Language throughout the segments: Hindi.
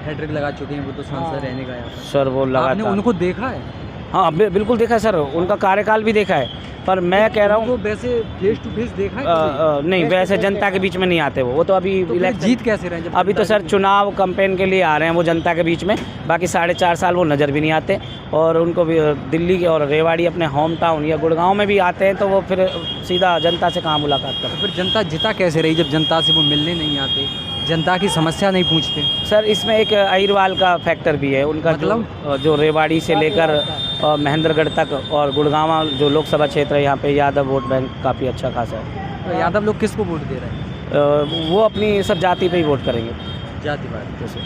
हैट्रिक लगा चुके हैं वो तो सांसद रहने का यहाँ पर। सर वो आपने लगातार उनको देखा है? हाँ बिल्कुल देखा है सर, उनका कार्यकाल भी देखा है, पर मैं कह रहा हूँ उनको वैसे फेस टू फेस देखा है कभी? नहीं वैसे जनता के बीच में नहीं आते वो तो अभी तो फिर इलेक्शन जीत कैसे रहे हैं जब अभी तो जनता सर चुनाव कैंपेन के लिए आ रहे हैं वो जनता के बीच में, बाकी 4.5 साल वो नज़र भी नहीं आते। और उनको भी दिल्ली के और रेवाड़ी अपने होम टाउन या गुड़गांव में भी आते हैं तो वो फिर सीधा जनता से कहाँ मुलाकात करते तो फिर जनता जिता कैसे रही जब जनता से वो मिलने नहीं आते, जनता की समस्या नहीं पूछते? सर इसमें एक अहिरवाल का फैक्टर भी है, उनका मतलब? जो रेवाड़ी से लेकर महेंद्रगढ़ तक और गुड़गांव जो लोकसभा क्षेत्र है यहाँ पे यादव वोट बैंक काफ़ी अच्छा खासा है। तो यादव लोग किसको वोट दे रहे हैं? वो अपनी सब जाति पे ही वोट करेंगे, जातिवाद। जैसे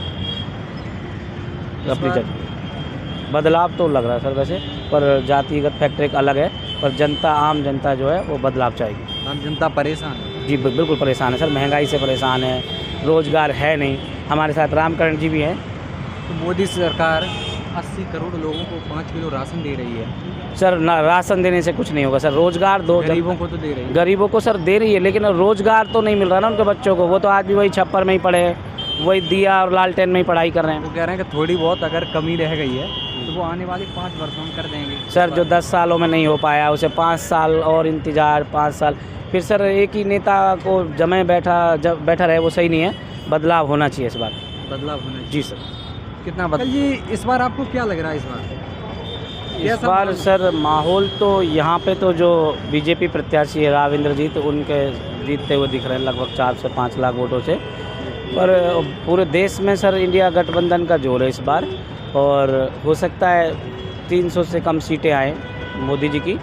अपनी जाति। बदलाव तो लग रहा है सर वैसे, पर जातिगत फैक्टर एक अलग है, पर जनता आम जनता जो है वो बदलाव चाहेगी। आम जनता परेशान है? जी बिल्कुल परेशान है सर, महंगाई से परेशान है, रोज़गार है नहीं। हमारे साथ रामकरण जी भी हैं। तो मोदी सरकार 80 करोड़ लोगों को 5 किलो राशन दे रही है। सर ना राशन देने से कुछ नहीं होगा सर, रोज़गार दो गरीबों को तो दे रही है। गरीबों को सर दे रही है, लेकिन रोज़गार तो नहीं मिल रहा ना उनके बच्चों को, वो तो आज भी वही छप्पर में ही पड़े हैं, वही दिया और लालटेन में ही पढ़ाई कर रहे हैं। वो कह रहे हैं कि थोड़ी बहुत अगर कमी रह गई है तो वो आने वाले 5 वर्षों में कर देंगे। सर जो 10 सालों में नहीं हो पाया उसे 5 साल और इंतज़ार, 5 साल फिर सर एक ही नेता को जमे बैठा रहे वो सही नहीं है, बदलाव होना चाहिए इस बार। बदलाव होना चाहिए। जी सर। कितना बदलाव जी इस बार आपको क्या लग रहा है इस बार? इस बार सर माहौल तो यहाँ पे तो जो बीजेपी प्रत्याशी है राव इंद्रजीत उनके जीतते हुए दिख रहे हैं लगभग 4 से 5 लाख वोटों से, पर पूरे देश में सर इंडिया गठबंधन का जोर है इस बार, और हो सकता है 300 से कम सीटें आए मोदी जी की,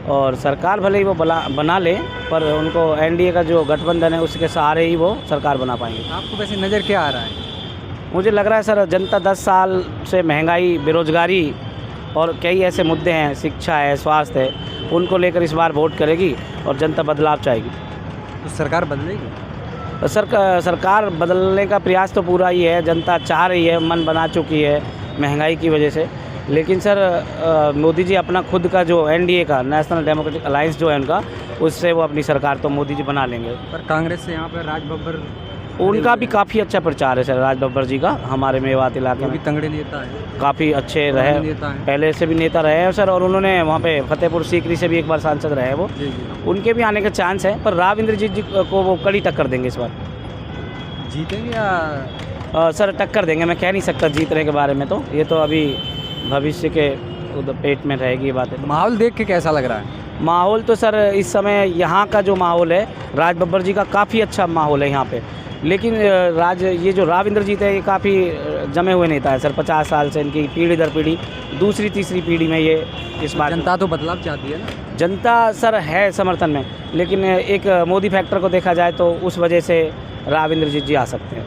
और सरकार भले ही वो बना ले, पर उनको एनडीए का जो गठबंधन है उसके सहारे ही वो सरकार बना पाएंगे। आपको वैसे नज़र क्या आ रहा है? मुझे लग रहा है सर जनता 10 साल से महंगाई, बेरोजगारी और कई ऐसे मुद्दे हैं, शिक्षा है, स्वास्थ्य है, उनको लेकर इस बार वोट करेगी और जनता बदलाव चाहेगी। तो सरकार बदलेगी? सरकार बदलने का प्रयास तो पूरा ही है, जनता चाह रही है, मन बना चुकी है महंगाई की वजह से, लेकिन सर मोदी जी अपना खुद का जो एनडीए का नेशनल डेमोक्रेटिक अलायंस जो है उनका, उससे वो अपनी सरकार तो मोदी जी बना लेंगे। पर कांग्रेस से यहाँ पर राज बब्बर, उनका भी काफ़ी अच्छा प्रचार है सर, राज बब्बर जी का हमारे मेवात इलाके भी में तंगड़े नेता है, काफ़ी अच्छे रहे, नेता है। पहले से भी नेता रहे हैं सर, और उन्होंने वहाँ पे फतेहपुर सीकरी से भी एक बार सांसद रहे हैं वो, जी जी। उनके भी आने का चांस है, पर राव इंद्रजीत जी को वो कड़ी टक्कर देंगे इस बार। जीतेंगे या सर टक्कर देंगे, मैं कह नहीं सकता जीतने के बारे में, तो ये तो अभी भविष्य के पेट में रहेगी ये बातें। माहौल देख के कैसा लग रहा है? माहौल तो सर इस समय यहाँ का जो माहौल है, राज बब्बर जी का काफ़ी अच्छा माहौल है यहाँ पे, लेकिन ये जो राव इंद्रजीत है ये काफ़ी जमे हुए नेता है सर, 50 साल से इनकी पीढ़ी दर पीढ़ी, दूसरी तीसरी पीढ़ी में ये इस बार जनता तो बदलाव चाहती है ना? जनता सर है समर्थन में, लेकिन एक मोदी फैक्टर को देखा जाए तो उस वजह से राव इंद्रजीत जी आ सकते हैं।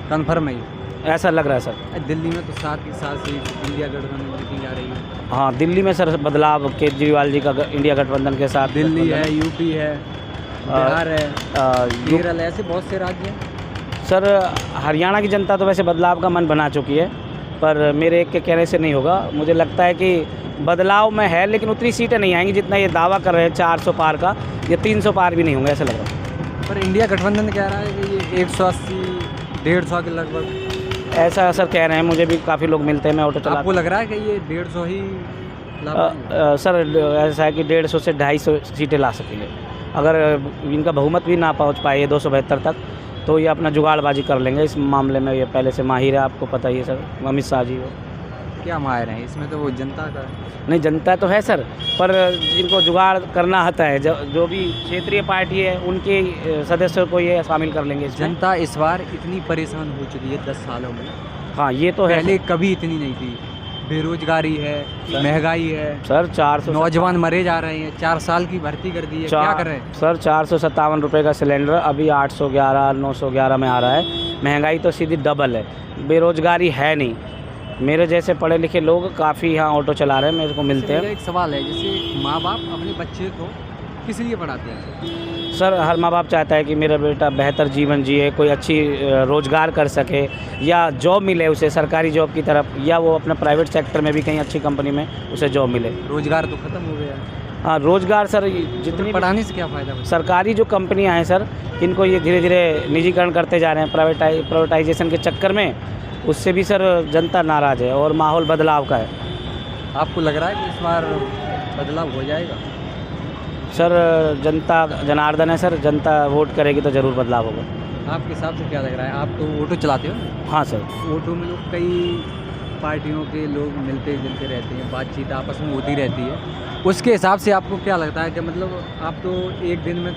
कन्फर्म है ये? ऐसा लग रहा है सर। दिल्ली में तो 7 की 7 सीट इंडिया गठबंधन जीती जा रही है। हाँ दिल्ली में सर बदलाव केजरीवाल जी का इंडिया गठबंधन के साथ, दिल्ली है, यूपी है, बिहार है, केरल, ऐसे बहुत से राज्य हैं। सर हरियाणा की जनता तो वैसे बदलाव का मन बना चुकी है, पर मेरे एक के कहने से नहीं होगा, मुझे लगता है कि बदलाव में है, लेकिन उतनी सीटें नहीं आएंगी जितना ये दावा कर रहे हैं 400 पार का, ये 300 पार भी नहीं होंगे ऐसा लग रहा है। पर इंडिया गठबंधन कह रहा है कि ये 180, 150 के लगभग, ऐसा सर कह रहे हैं, मुझे भी काफ़ी लोग मिलते हैं, मैं ऑटो चला। आपको लग रहा है कि ये 150 ही सर ऐसा है कि 150 से 250 सीटें ला सकेंगे, अगर इनका बहुमत भी ना पहुंच पाए 272 तक, तो ये अपना जुगाड़बाजी कर लेंगे इस मामले में, ये पहले से माहिर है, आपको पता ही है सर, अमित शाह जी वो। क्या माहिर हैं इसमें? तो वो जनता का नहीं, जनता तो है सर, पर इनको जुगाड़ करना आता है, जो भी क्षेत्रीय पार्टी है उनके सदस्यों को ये शामिल कर लेंगे इसमें। जनता इस बार इतनी परेशान हो चुकी है 10 सालों में। हाँ ये तो है, पहले कभी इतनी नहीं थी। बेरोजगारी है, महंगाई है सर, 400 नौजवान मरे जा रहे हैं, 4 साल की भर्ती कर दी है, क्या कर रहे हैं सर? 457 रुपये का सिलेंडर अभी 811, 911 में आ रहा है, महंगाई तो सीधी डबल है, बेरोजगारी है नहीं, मेरे जैसे पढ़े लिखे लोग काफ़ी यहाँ ऑटो चला रहे हैं, मेरे को मिलते हैं। मेरा एक सवाल है, जैसे माँ बाप अपने बच्चे को किस लिए पढ़ाते हैं? सर हर माँ बाप चाहता है कि मेरा बेटा बेहतर जीवन जिए, कोई अच्छी रोज़गार कर सके, या जॉब मिले उसे सरकारी जॉब की तरफ, या वो अपना प्राइवेट सेक्टर में भी कहीं अच्छी कंपनी में उसे जॉब मिले। रोज़गार तो ख़त्म हो गया है। हाँ रोज़गार सर, जितनी पढ़ाने से क्या फ़ायदा? सरकारी जो कंपनियां हैं सर, इनको ये धीरे धीरे निजीकरण करते जा रहे हैं, प्राइवेटाइजेशन के चक्कर में उससे भी सर जनता नाराज़ है और माहौल बदलाव का है। आपको लग रहा है कि इस बार बदलाव हो जाएगा? सर जनता जनार्दन है सर, जनता वोट करेगी तो ज़रूर बदलाव होगा। आपके हिसाब से क्या लग रहा है? आप तो ऑटो चलाते हो ना? हाँ सर। ऑटो में लोग कई पार्टियों के लोग मिलते जुलते रहते हैं, बातचीत आपस में होती रहती है। उसके हिसाब से आपको क्या लगता है कि मतलब आप तो एक दिन में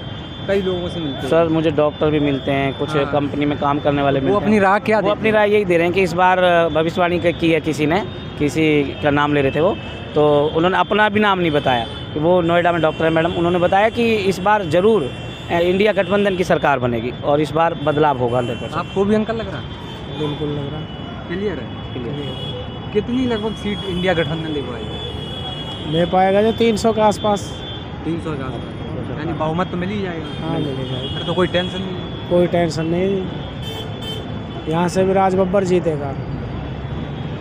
कई लोगों से मिलते हो? सर मुझे डॉक्टर भी मिलते हैं, कुछ हाँ। कंपनी में काम करने वाले वो मिलते अपनी हैं। राय क्या वो देते अपनी हैं? राय यही दे रहे हैं कि इस बार भविष्यवाणी की है किसी ने, किसी का नाम ले रहे थे वो, तो उन्होंने अपना भी नाम नहीं बताया कि वो नोएडा में डॉक्टर है मैडम। उन्होंने बताया कि इस बार ज़रूर इंडिया गठबंधन की सरकार बनेगी और इस बार बदलाव होगा 100%। आपको भी अंकल लग रहा है? बिल्कुल लग रहा है। क्लियर है। कितनी लगभग सीट इंडिया गठबंधन ले पाएगा? ले पाएगा जो 300 के आसपास। 300 के आसपास, यानी बहुमत तो मिल ही जाएगा। हाँ मिल जाएगा, फिर तो कोई टेंशन नहीं है। कोई टेंशन नहीं। यहाँ से भी राज बब्बर जीतेगा।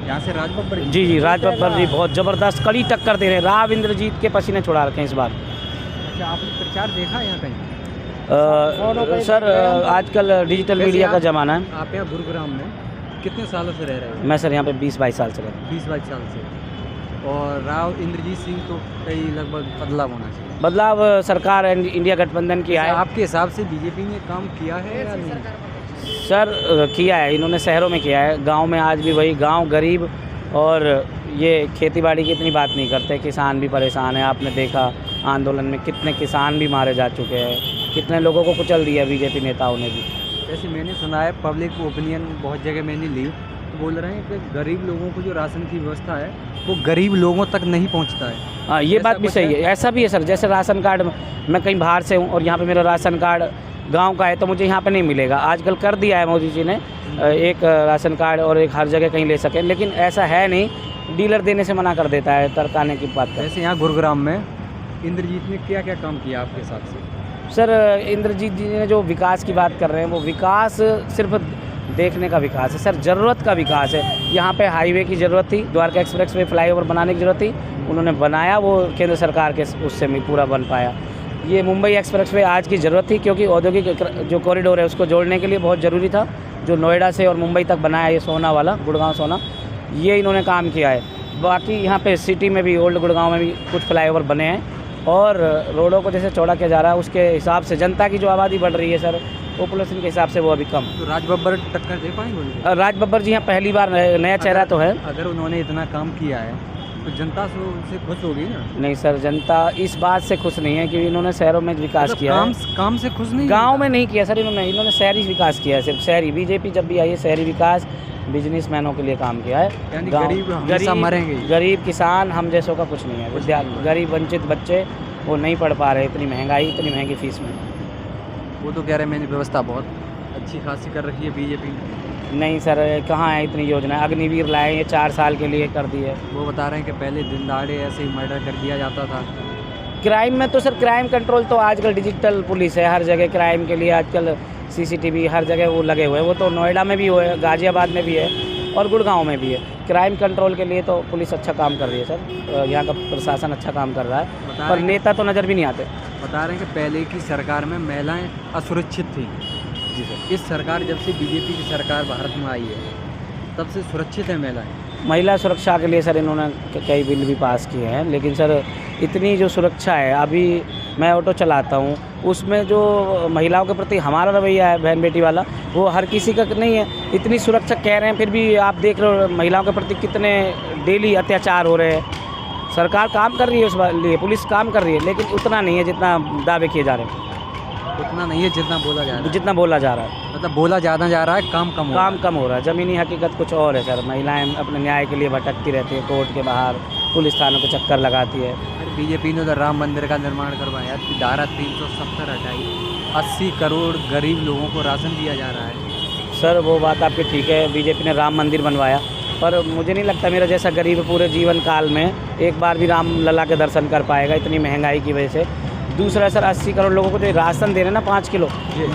यहाँ से राज बब्बर? जी राज बब्बर जी बहुत ज़बरदस्त कड़ी टक्कर दे रहे हैं। राव इंद्रजीत के पसीने छुड़ा रखे हैं इस बार। अच्छा, आपने प्रचार देखा है यहाँ कहीं? सर आजकल डिजिटल वैसे मीडिया का आप- ज़माना है। आप यहाँ गुरुग्राम में कितने सालों से रह रहे हो? मैं सर यहाँ पे 20-22 साल से रहता 20-22 साल से। और राव इंद्रजीत सिंह तो कई लगभग बदलाव होना चाहिए। हूँ। बदलाव सरकार इंडिया गठबंधन की आए आपके हिसाब से बीजेपी ने काम किया है या नहीं? सर किया है, इन्होंने शहरों में किया है। गांव में आज भी वही गांव गरीब और ये खेतीबाड़ी की इतनी बात नहीं करते। किसान भी परेशान है। आपने देखा आंदोलन में कितने किसान भी मारे जा चुके हैं, कितने लोगों को कुचल दिया बीजेपी नेताओं ने भी। वैसे मैंने सुना है, पब्लिक ओपिनियन बहुत जगह मैंने ली, तो बोल रहे हैं कि गरीब लोगों को जो राशन की व्यवस्था है वो गरीब लोगों तक नहीं पहुंचता है। हाँ ये ऐसा बात भी कुछ सही है। ऐसा भी है सर, जैसे राशन कार्ड मैं कहीं बाहर से हूँ और यहाँ पे मेरा राशन कार्ड गांव का है तो मुझे यहाँ पे नहीं मिलेगा। आजकल कर दिया है मोदी जी ने, एक राशन कार्ड और एक हर जगह कहीं ले सकें, लेकिन ऐसा है नहीं। डीलर देने से मना कर देता है, तरकाने की बात कर। वैसे यहाँ गुरुग्राम में इंद्रजीत ने क्या क्या काम किया आपके हिसाब से? सर इंद्रजीत जी ने जो विकास की बात कर रहे हैं वो विकास सिर्फ देखने का विकास है सर, ज़रूरत का विकास है। यहाँ पे हाईवे की ज़रूरत थी, द्वारका एक्सप्रेस वे फ्लाईओवर बनाने की ज़रूरत थी, उन्होंने बनाया, वो केंद्र सरकार के उससे भी पूरा बन पाया। ये मुंबई एक्सप्रेस वे आज की ज़रूरत थी क्योंकि औद्योगिक जो कॉरिडोर है उसको जोड़ने के लिए बहुत ज़रूरी था, जो नोएडा से और मुंबई तक बनाया ये सोना वाला, गुड़गांव सोना, ये इन्होंने काम किया है। बाकी यहाँ पे सिटी में भी, ओल्ड गुड़गांव में भी कुछ फ्लाईओवर बने हैं और रोडों को जैसे चौड़ा किया जा रहा है उसके हिसाब से जनता की जो आबादी बढ़ रही है सर, पॉपुलेशन के हिसाब से वो अभी कम। तो राज बब्बर टक्कर दे पाएंगे? राज बब्बर जी यहाँ पहली बार नया चेहरा तो है। अगर उन्होंने इतना काम किया है तो जनता से उनसे खुश होगी ना? नहीं सर, जनता इस बात से खुश नहीं है कि इन्होंने शहरों में विकास मतलब किया काम से खुश नहीं? गांव में नहीं किया सर इन्होंने शहरी विकास किया है, सिर्फ शहरी। बीजेपी जब भी आई है शहरी विकास, बिजनेसमैनों के लिए काम किया है। यानी गाँव- गरीब हमेशा मरेंगे ही। गरीब किसान हम जैसों का कुछ नहीं है। गरीब वंचित बच्चे वो नहीं पढ़ पा रहे, इतनी महंगाई, इतनी महंगी फीस में। वो तो कह रहे हैं मैंने व्यवस्था बहुत अच्छी खासी कर रखी है बीजेपी ने। नहीं सर, कहाँ है इतनी योजना? अग्निवीर लाए, ये 4 साल के लिए कर दिए। वो बता रहे हैं कि पहले दिन दहाड़े ऐसे ही मर्डर कर दिया जाता था। क्राइम में तो सर क्राइम कंट्रोल तो आजकल डिजिटल पुलिस है, हर जगह क्राइम के लिए आजकल सीसीटीवी हर जगह वो लगे हुए हैं। वो तो नोएडा में भी हुए, गाजियाबाद में भी है और गुड़गांव में भी है। क्राइम कंट्रोल के लिए तो पुलिस अच्छा काम कर रही है सर, यहाँ का प्रशासन अच्छा काम कर रहा है, पर नेता तो नज़र भी नहीं आते। बता रहे हैं कि पहले की सरकार में महिलाएं असुरक्षित थी। जी सर। इस सरकार जब से बीजेपी की सरकार भारत में आई है तब से सुरक्षित है महिलाएं। महिला सुरक्षा के लिए सर इन्होंने कई बिल भी पास किए हैं, लेकिन सर इतनी जो सुरक्षा है, अभी मैं ऑटो चलाता हूँ उसमें जो महिलाओं के प्रति हमारा रवैया है बहन बेटी वाला, वो हर किसी का नहीं है। इतनी सुरक्षा कह रहे हैं, फिर भी आप देख रहे हो महिलाओं के प्रति कितने डेली अत्याचार हो रहे हैं। सरकार काम कर रही है उस लिए, पुलिस काम कर रही है, लेकिन उतना नहीं है जितना दावे किए जा रहे हैं। उतना नहीं है जितना बोला जा रहा है। जितना बोला जा रहा है, मतलब बोला ज़्यादा जा रहा है, काम कम हो रहा है। काम कम हो रहा है। ज़मीनी हकीकत कुछ और है सर। महिलाएं अपने न्याय के लिए भटकती रहती है, कोर्ट के बाहर पुलिस थानों को चक्कर लगाती है। बीजेपी ने तो राम मंदिर का निर्माण करवाया, धारा 370 हटाई, 80 करोड़ गरीब लोगों को राशन दिया जा रहा है। सर वो बात आपकी ठीक है, बीजेपी ने राम मंदिर बनवाया, पर मुझे नहीं लगता मेरा जैसा गरीब पूरे जीवन काल में एक बार भी राम लला के दर्शन कर पाएगा, इतनी महंगाई की वजह से। दूसरा सर 80 करोड़ लोगों को जो राशन दे रहे हैं ना 5 किलो,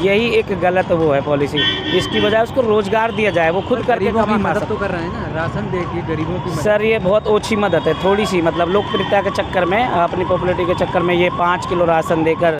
यही एक गलत वो है पॉलिसी। इसकी बजाय उसको रोजगार दिया जाए, वो खुद करके गरीबों की कमा मदद सकता तो कर रहे हैं ना, राशन दे के गरीबों की मदद। सर ये बहुत ओछी मदद है, थोड़ी सी, मतलब लोकप्रियता के चक्कर में, अपनी पॉपुलैरिटी के चक्कर में ये 5 किलो राशन देकर